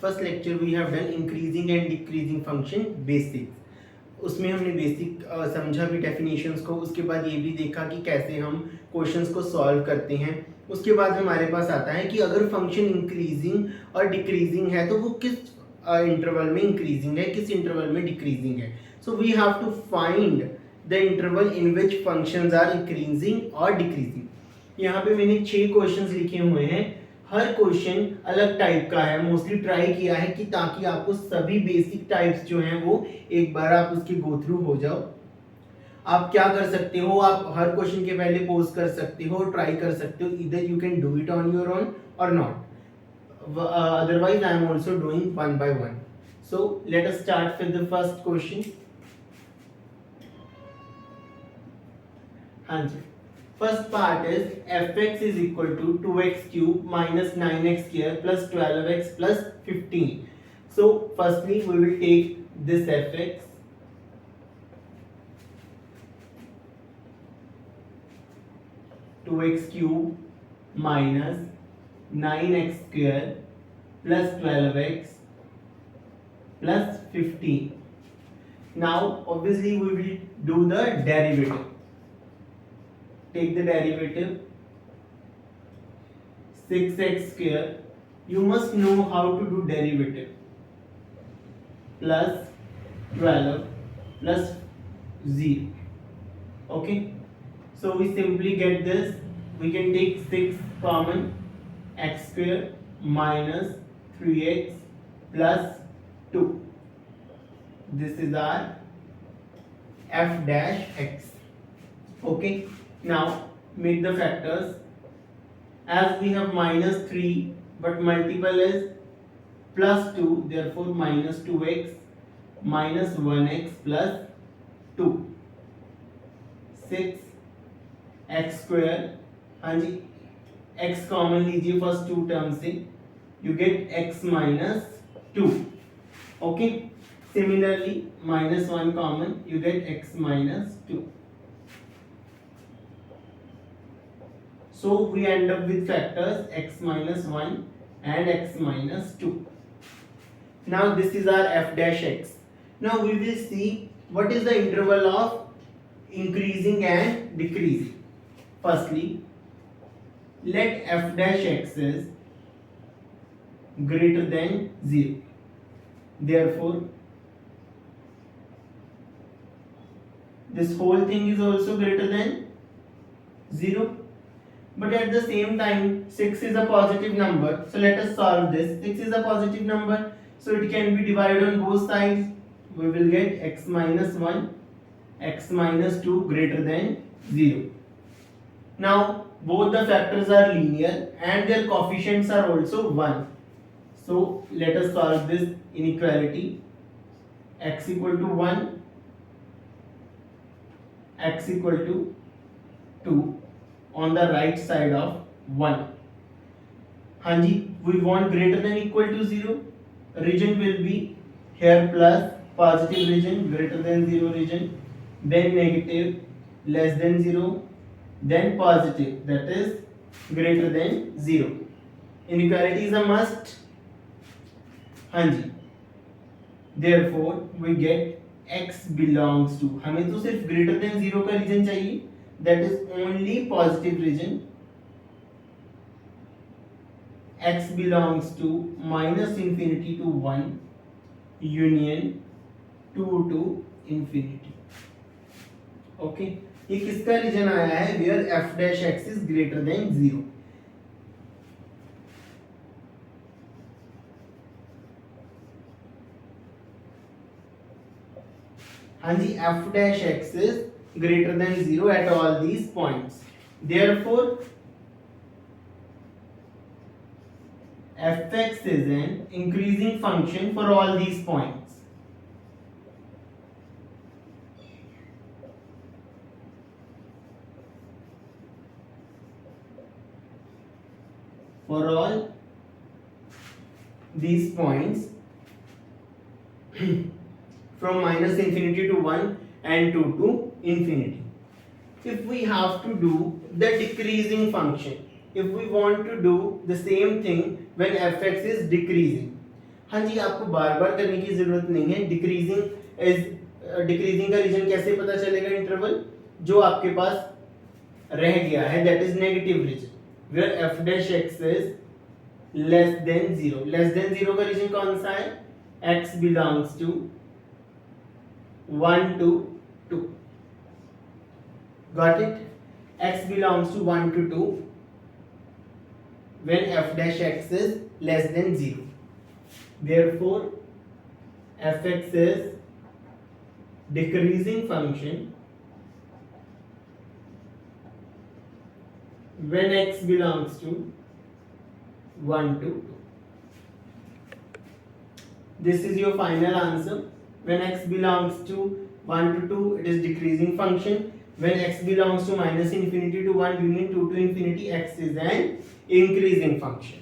First lecture we have done increasing and decreasing function basics. उसमें हमने basic समझा भी डेफिनेशंस को. उसके बाद ये भी देखा कि कैसे हम क्वेश्चंस को सॉल्व करते हैं. उसके बाद हमारे पास आता है कि अगर फंक्शन इंक्रीजिंग और डिक्रीजिंग है तो वो किस इंटरवल में इंक्रीजिंग है, किस इंटरवल में डिक्रीजिंग है. So we have to find the interval in which functions are increasing और डिक्रीजिंग. यहाँ पे मैंने 6 क्वेश्चंस लिखे हुए हैं. हर क्वेश्चन अलग टाइप का है. मोस्टली ट्राई किया है कि ताकि आपको सभी बेसिक टाइप्स जो हैं वो एक बार आप उसके गो थ्रू हो जाओ. आप क्या कर सकते हो, आप हर क्वेश्चन के पहले पोज कर सकते हो, ट्राई कर सकते हो. इधर you can do it on your own और not. Otherwise I am also doing one by one. So let us start with the first question. हाँ जी. First part is fx is equal to 2x cube minus 9x square plus 12x plus 15. So firstly we will take this fx. Two x cube minus 9x square plus 12x plus 15. Now obviously we will do the derivative. Take the derivative. 6x square. You must know how to do derivative. Plus 12 plus 0. Okay. So we simply get this. We can take 6 common. X square minus 3x plus 2. This is our f dash x. Okay. Now make the factors. As we have minus 3 but multiple is plus 2, therefore minus 2x minus 1x plus 2. 6 x square. हाँ जी, x common लीजिए first to term से, you get x minus 2. Okay. Similarly minus 1 common, you get x minus 2. So we end up with factors x minus 1 and x minus 2. Now this is our f dash x. Now we will see what is the interval of increasing and decreasing. Firstly, let f dash x is greater than 0. Therefore, this whole thing is also greater than 0. But at the same time, 6 is a positive number. So let us solve this. 6 is a positive number. So it can be divided on both sides. We will get x minus 1, x minus 2 greater than 0. Now, both the factors are linear and their coefficients are also 1. So let us solve this inequality. X equal to 1, x equal to 2 on the right side of 1. हाँ जी, we want greater than equal to 0. Region will be here plus positive region, greater than 0 region, then negative, less than 0, then positive, that is greater than 0. Inequality is a must. हाँ जी. Therefore we get x belongs to, हमें तो सिर्फ greater than 0 का reason चाहिए, that is only positive region. X belongs to minus infinity to 1 union 2 to infinity. Okay. ये किसका reason आया है? where f dash x is greater than 0. हाँ जी, f dash x is greater than 0 at all these points. Therefore, fx is an increasing function for all these points. For all these points from minus infinity to 1 and 2 to infinity. If we have to do the decreasing function, if we want to do the same thing when fx is decreasing, हाँ जी, आपको बार बार करने की जरूरत नहीं है। Decreasing का reason कैसे पता चलेगा? इंटरवल जो आपके पास रह गया है, that is negative region where f dash x is less than zero. Less than zero का रीजन कौन सा है? X belongs to 1 to 2. Got it? X belongs to 1 to 2 when f dash x is less than 0. Therefore, fx is decreasing function when x belongs to 1 to 2. This is your final answer. When x belongs to 1 to 2, it is decreasing function. When x belongs to minus infinity to 1 union 2 to infinity, x is an increasing function.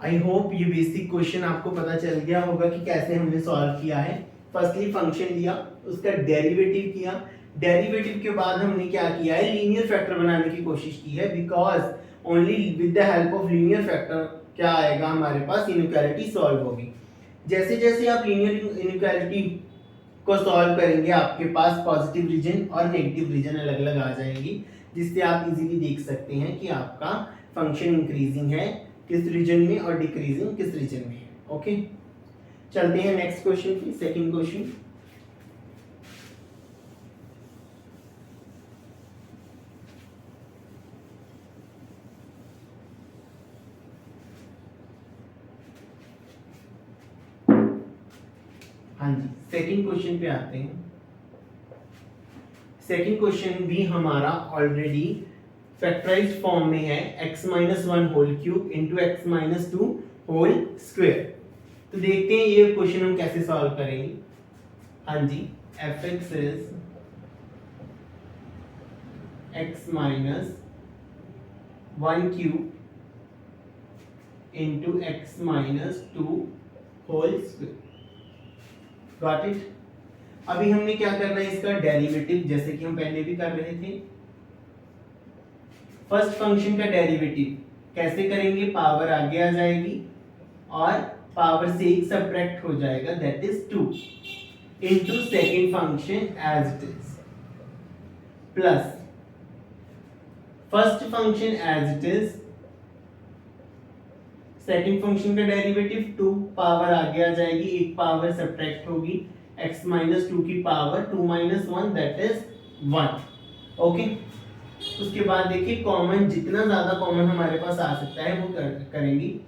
I hope ये basic question आपको पता चल गया होगा कि कैसे हमने solve किया है। फर्स्टली फंक्शन लिया, उसका डेरिवेटिव किया, डेरिवेटिव के बाद हमने क्या किया है? लीनियर फैक्टर बनाने की कोशिश की है, because only with the help of linear factor क्या आएगा हमारे पास? इनइक्वालिटी सॉल्व होगी। जैसे जैसे आप लीनियर इनइक्वालिटी को सॉल्व करेंगे, आपके पास पॉजिटिव रीजन और नेगेटिव रीजन अलग अलग आ जाएंगी, जिससे आप इजीली देख सकते हैं कि आपका फंक्शन इंक्रीजिंग है किस रीजन में और डिक्रीजिंग किस रीजन में है। ओके, चलते हैं नेक्स्ट क्वेश्चन पे, सेकंड क्वेश्चन। हाँ जी, सेकंड क्वेश्चन पे आते हैं। सेकंड क्वेश्चन भी हमारा ऑलरेडी फैक्टराइज्ड फॉर्म में है, x minus 1 whole cube into x minus 2 whole square. तो देखते हैं ये क्वेश्चन हम कैसे सॉल्व करेंगे। हाँ जी, fx is x minus 1 cube into x minus 2 whole square. Got it? अभी हमने क्या करना है? इसका डेरिवेटिव, जैसे कि हम पहले भी कर रहे थे। फर्स्ट फंक्शन का डेरिवेटिव कैसे करेंगे? पावर आगे आ जाएगी और पावर से एक सबट्रैक्ट हो जाएगा, that is 2 into second function as it is plus first function as it is, second function का डेरिवेटिव 2, पावर आगे आ जाएगी, एक पावर सबट्रैक्ट होगी, x माइनस 2 की power 2 minus 1 that is 1। Okay, उसके बाद देखिए कॉमन, जितना ज्यादा कॉमन हमारे पास आ सकता है वो करेंगे।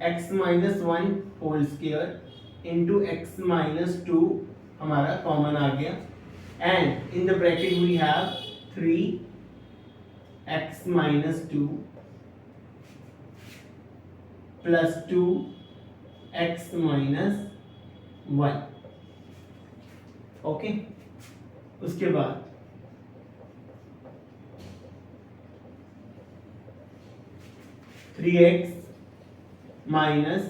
x minus 1 whole square into x minus 2 हमारा कॉमन आ गया, and in the bracket we have 3x minus 2 plus 2x minus 1। Okay, उसके बाद three x minus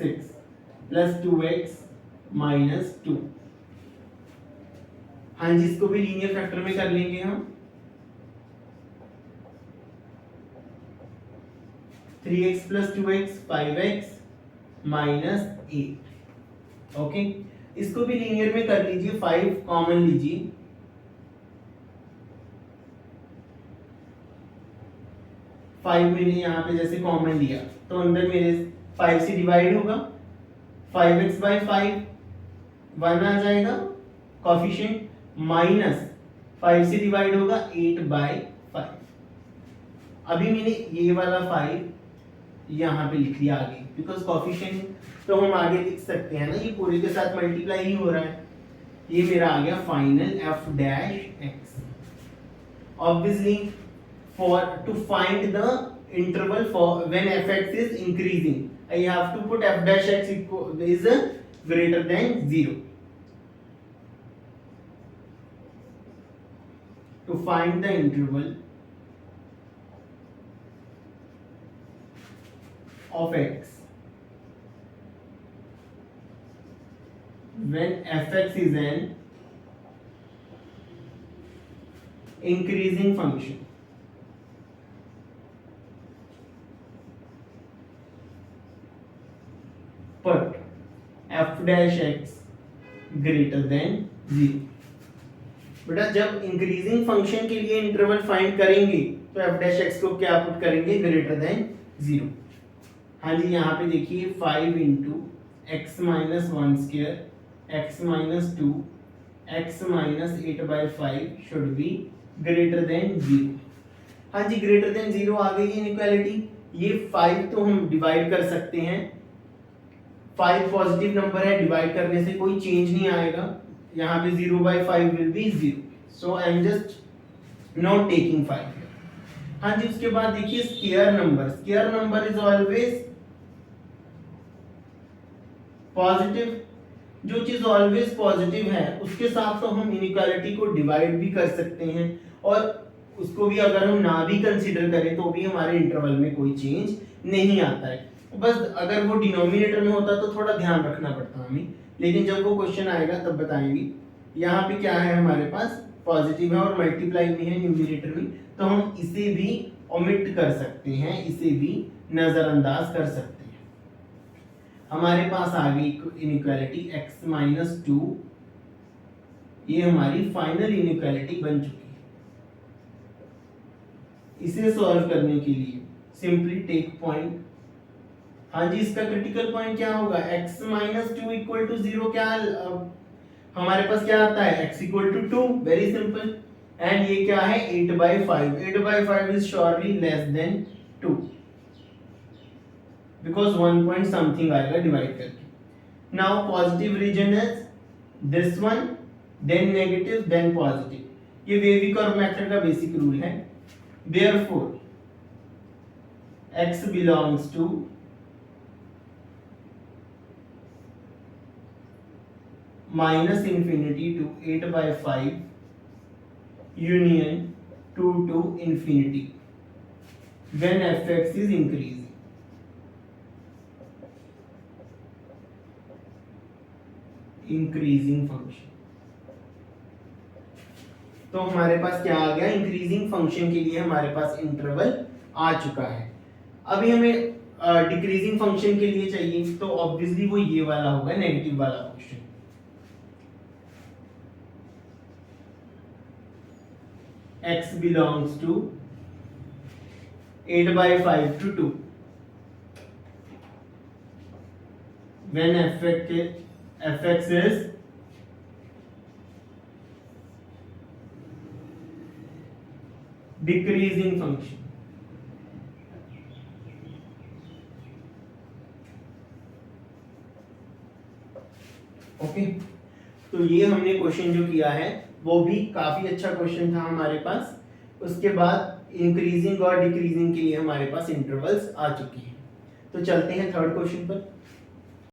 6 plus 2x minus 2। हाँ जी, इसको भी लीनियर फैक्टर में कर लेंगे हम। 3x plus 2x 5x minus 8। Okay, इसको भी लीनियर में कर लीजिए, 5 कॉमन लीजिए, 5 मैंने यहाँ पे जैसे कॉमन लिया तो अंदर मेरे 5 से डिवाइड होगा, 5x बाई 5 1 आ जाएगा कॉफिशिएंट, माइनस 5 से डिवाइड होगा 8 बाई 5। अभी मैंने ये वाला 5 यहाँ पे लिख लिया आगे, बिकॉज कॉफिशिएंट तो हम आगे लिख सकते हैं ना, ये पूरे के साथ मल्टीप्लाई ही हो रहा है। ये मेरा आ गया final f dash x। Obviously for to find the interval for when fx is increasing, I have to put f dash x is greater than 0 to find the interval of x when fx is an increasing function, but f dash x greater than 0। बेटा जब increasing function के लिए interval find करेंगे तो f dash x को क्या put करेंगे, greater than 0। हाँ जी, यहाँ पे देखिए 5 into x minus one square x minus two x minus 8/5 should be greater than 0। हाँ जी, ग्रेटर देन 0 आ गई है इनइक्वालिटी। ये 5 तो हम डिवाइड कर सकते हैं, 5 पॉजिटिव नंबर है, डिवाइड करने से कोई चेंज नहीं आएगा। यहाँ पे 0/5 will be 0, so I am just not taking 5। हाँ जी, उसके बाद देखिए square number is always positive. जो चीज ऑलवेज पॉजिटिव है उसके साथ तो हम इनइक्वालिटी को डिवाइड भी कर सकते हैं, और उसको भी अगर हम ना भी कंसीडर करें तो भी हमारे इंटरवल में कोई चेंज नहीं आता है। बस अगर वो डिनोमिनेटर में होता तो थोड़ा ध्यान रखना पड़ता हमें, लेकिन जब वो क्वेश्चन आएगा तब बताएंगे। यहाँ पे क्या है, हमारे पास पॉजिटिव है और मल्टीप्लाई में है न्यूमरेटर में, तो हम इसे भी ओमिट कर सकते हैं, इसे भी नजरअंदाज कर सकते हैं। हमारे पास आ गई इनइक्वालिटी x माइनस 2, ये हमारी फाइनल इनइक्वालिटी बन चुकी है। इसे सॉल्व करने के लिए सिंपली टेक पॉइंट। हाँ जी, इसका क्रिटिकल पॉइंट क्या होगा, x माइनस 2 इक्वल टू 0। क्या हमारे पास क्या आता है, x equal to 2, very simple. And ये क्या है, 8/5। 8/5 is surely less than 2, because 1 point something आएगा डिवाइड करके। Now positive region is this one, then negative, then positive. ये वेविकॉर्ब मेथड का बेसिक रूल है। Therefore x belongs to minus infinity to 8/5 union 2 to infinity when fx is increasing। Increasing function, तो हमारे पास क्या आ गया, increasing function के लिए हमारे पास इंटरवल आ चुका है। अभी हमें डिक्रीजिंग फंक्शन के लिए चाहिए, तो ऑब्वियसली वो ये वाला होगा, नेगेटिव वाला function. x belongs to 8/5 to 2 when fx is decreasing function। Okay, तो ये हमने क्वेश्चन जो किया है वो भी काफी अच्छा क्वेश्चन था हमारे पास। उसके बाद इंक्रीजिंग और डिक्रीजिंग के लिए हमारे पास इंटरवल्स आ चुकी हैं। तो चलते हैं थर्ड क्वेश्चन पर।